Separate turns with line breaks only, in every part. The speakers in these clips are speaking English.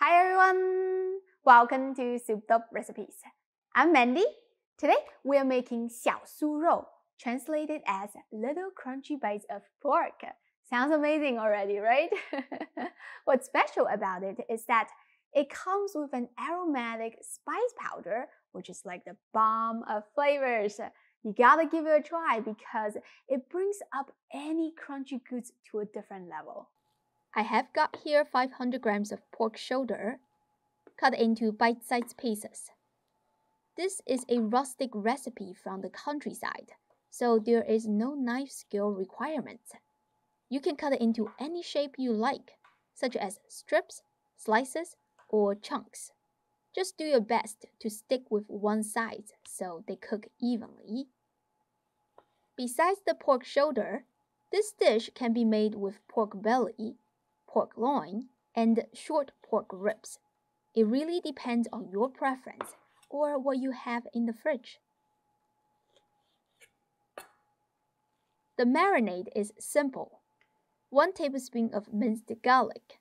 Hi everyone! Welcome to Souped Up Recipes. I'm Mandy. Today we are making 小酥肉, translated as little crunchy bites of pork. Sounds amazing already, right? What's special about it is that it comes with an aromatic spice powder, which is like the bomb of flavors. You gotta give it a try because it brings up any crunchy goods to a different level.
I have got here 500 grams of pork shoulder, cut into bite-sized pieces. This is a rustic recipe from the countryside, so there is no knife skill requirement. You can cut it into any shape you like, such as strips, slices, or chunks. Just do your best to stick with one side so they cook evenly. Besides the pork shoulder, this dish can be made with pork belly, pork loin, and short pork ribs. It really depends on your preference or what you have in the fridge. The marinade is simple. 1 tablespoon of minced garlic,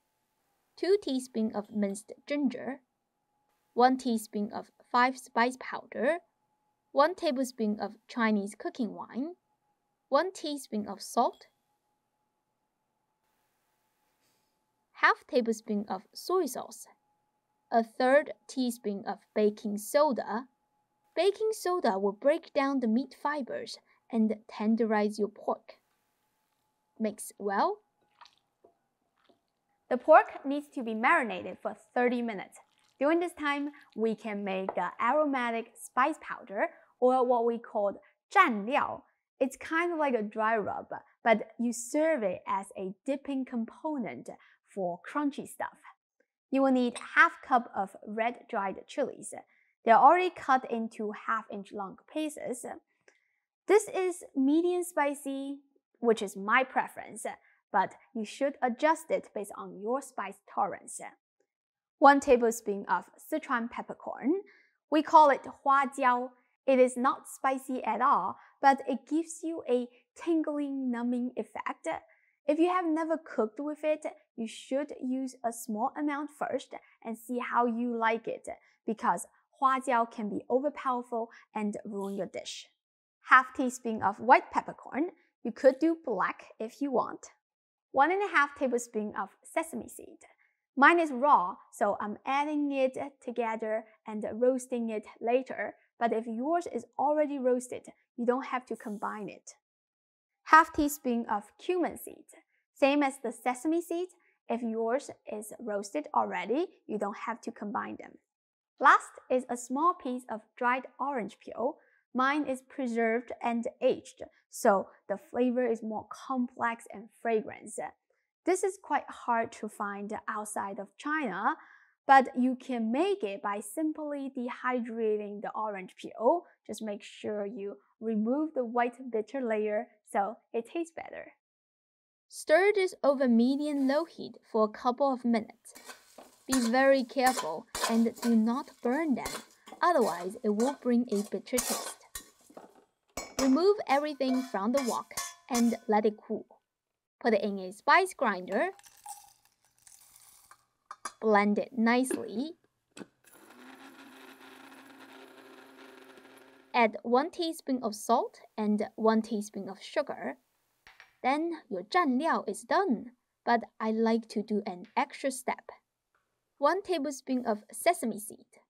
2 teaspoons of minced ginger, 1 teaspoon of 5-spice powder, 1 tablespoon of Chinese cooking wine, 1 teaspoon of salt, half tablespoon of soy sauce, a 1/3 teaspoon of baking soda. Baking soda will break down the meat fibers and tenderize your pork. Mix well.
The pork needs to be marinated for 30 minutes. During this time, we can make the aromatic spice powder, or what we call 蘸料. It's kind of like a dry rub, but you serve it as a dipping component for crunchy stuff. You will need half cup of red dried chilies. They're already cut into 1/2-inch long pieces. This is medium spicy, which is my preference, but you should adjust it based on your spice tolerance. 1 tablespoon of Sichuan peppercorn. We call it 花椒. It is not spicy at all, but it gives you a tingling, numbing effect. If you have never cooked with it, you should use a small amount first and see how you like it, because 花椒 can be overpowerful and ruin your dish. 1/2 teaspoon of white peppercorn. You could do black if you want. 1.5 tablespoon of sesame seed. Mine is raw, so I'm adding it together and roasting it later, but if yours is already roasted, you don't have to combine it. 1/2 teaspoon of cumin seed. Same as the sesame seed, if yours is roasted already, you don't have to combine them. Last is a small piece of dried orange peel. Mine is preserved and aged, so the flavor is more complex and fragrant. This is quite hard to find outside of China, but you can make it by simply dehydrating the orange peel. Just make sure you remove the white bitter layer so it tastes better.
Stir this over medium-low heat for a couple of minutes. Be very careful and do not burn them, otherwise it will bring a bitter taste. Remove everything from the wok and let it cool. Put it in a spice grinder. Blend it nicely. Add 1 teaspoon of salt and 1 teaspoon of sugar. Then your 蘸料 is done, but I like to do an extra step. 1 tablespoon of sesame seed,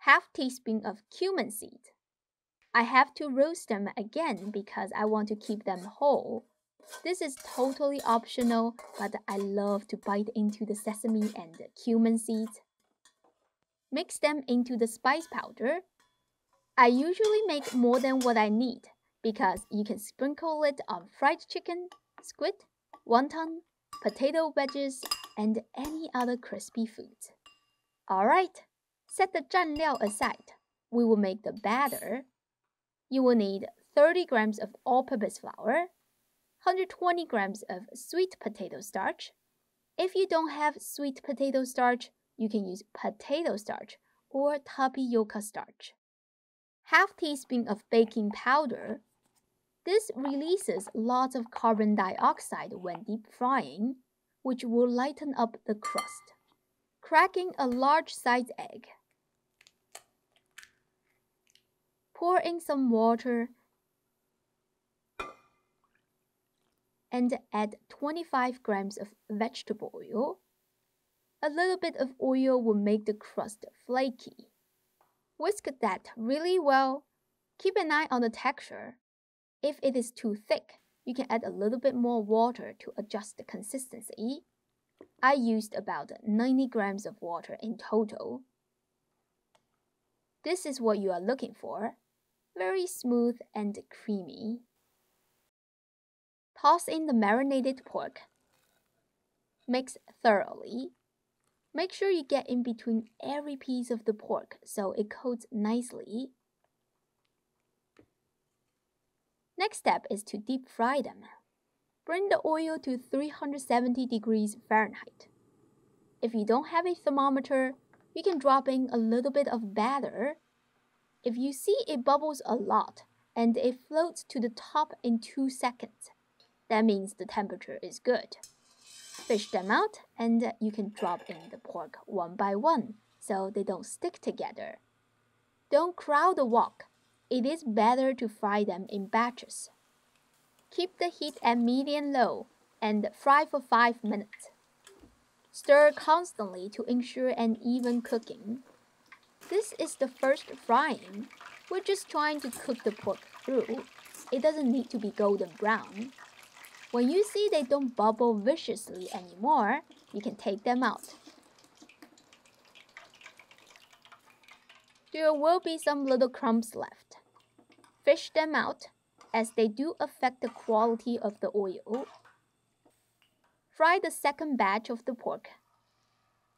1/2 teaspoon of cumin seed. I have to roast them again because I want to keep them whole. This is totally optional, but I love to bite into the sesame and cumin seeds. Mix them into the spice powder. I usually make more than what I need because you can sprinkle it on fried chicken, squid, wonton, potato wedges, and any other crispy foods. Alright, set the 蘸料 aside. We will make the batter. You will need 30 grams of all-purpose flour, 120 grams of sweet potato starch. If you don't have sweet potato starch, you can use potato starch or tapioca starch. 1/2 teaspoon of baking powder. This releases lots of carbon dioxide when deep frying, which will lighten up the crust. Cracking a large-sized egg. Pour in some water and add 25 grams of vegetable oil. A little bit of oil will make the crust flaky. Whisk that really well. Keep an eye on the texture. If it is too thick, you can add a little bit more water to adjust the consistency. I used about 90 grams of water in total. This is what you are looking for. Very smooth and creamy. Toss in the marinated pork. Mix thoroughly. Make sure you get in between every piece of the pork so it coats nicely. Next step is to deep fry them. Bring the oil to 370 degrees Fahrenheit. If you don't have a thermometer, you can drop in a little bit of batter. If you see it bubbles a lot and it floats to the top in 2 seconds, that means the temperature is good. Fish them out and you can drop in the pork one by one so they don't stick together. Don't crowd the wok. It is better to fry them in batches. Keep the heat at medium-low and fry for 5 minutes. Stir constantly to ensure an even cooking. This is the first frying. We're just trying to cook the pork through. It doesn't need to be golden brown. When you see they don't bubble viciously anymore, you can take them out. There will be some little crumbs left. Fish them out, as they do affect the quality of the oil. Fry the second batch of the pork.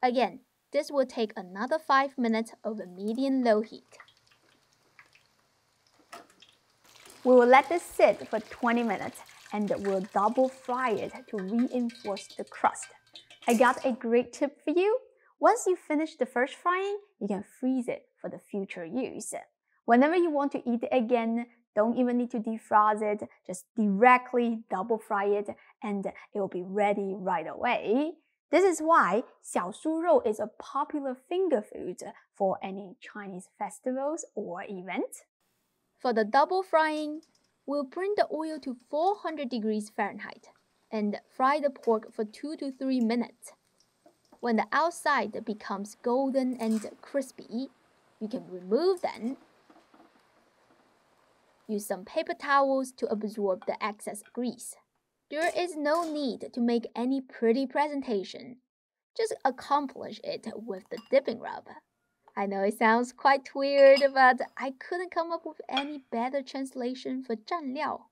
Again, this will take another 5 minutes over medium-low heat.
We will let this sit for 20 minutes and we'll double fry it to reinforce the crust. I got a great tip for you. Once you finish the first frying, you can freeze it for the future use. Whenever you want to eat it again, don't even need to defrost it, just directly double fry it and it will be ready right away. This is why 小酥肉 is a popular finger food for any Chinese festivals or events.
For the double frying, we'll bring the oil to 400 degrees Fahrenheit and fry the pork for 2 to 3 minutes. When the outside becomes golden and crispy, you can remove them. Use some paper towels to absorb the excess grease. There is no need to make any pretty presentation. Just accomplish it with the dipping rub. I know it sounds quite weird, but I couldn't come up with any better translation for 蘸料.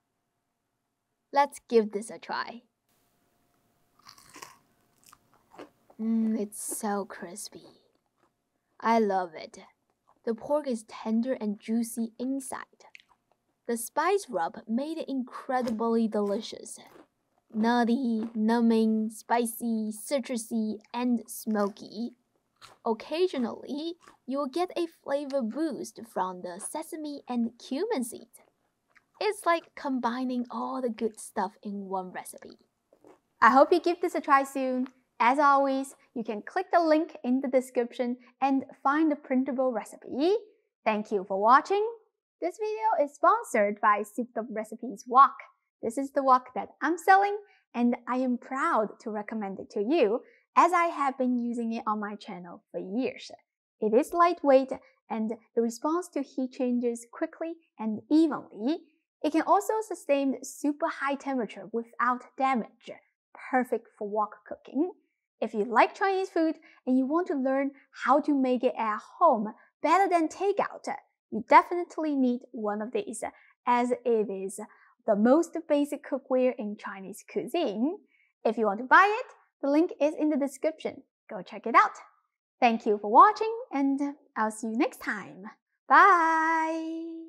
Let's give this a try. It's so crispy. I love it. The pork is tender and juicy inside. The spice rub made it incredibly delicious. Nutty, numbing, spicy, citrusy, and smoky. Occasionally, you will get a flavor boost from the sesame and cumin seeds. It's like combining all the good stuff in one recipe.
I hope you give this a try soon. As always, you can click the link in the description and find the printable recipe. Thank you for watching. This video is sponsored by Souped Up Recipes Wok. This is the wok that I'm selling, and I am proud to recommend it to you, as I have been using it on my channel for years. It is lightweight, and it responds to heat changes quickly and evenly. It can also sustain super high temperature without damage. Perfect for wok cooking. If you like Chinese food and you want to learn how to make it at home better than takeout, you definitely need one of these, as it is the most basic cookware in Chinese cuisine. If you want to buy it, the link is in the description. Go check it out. Thank you for watching, and I'll see you next time. Bye!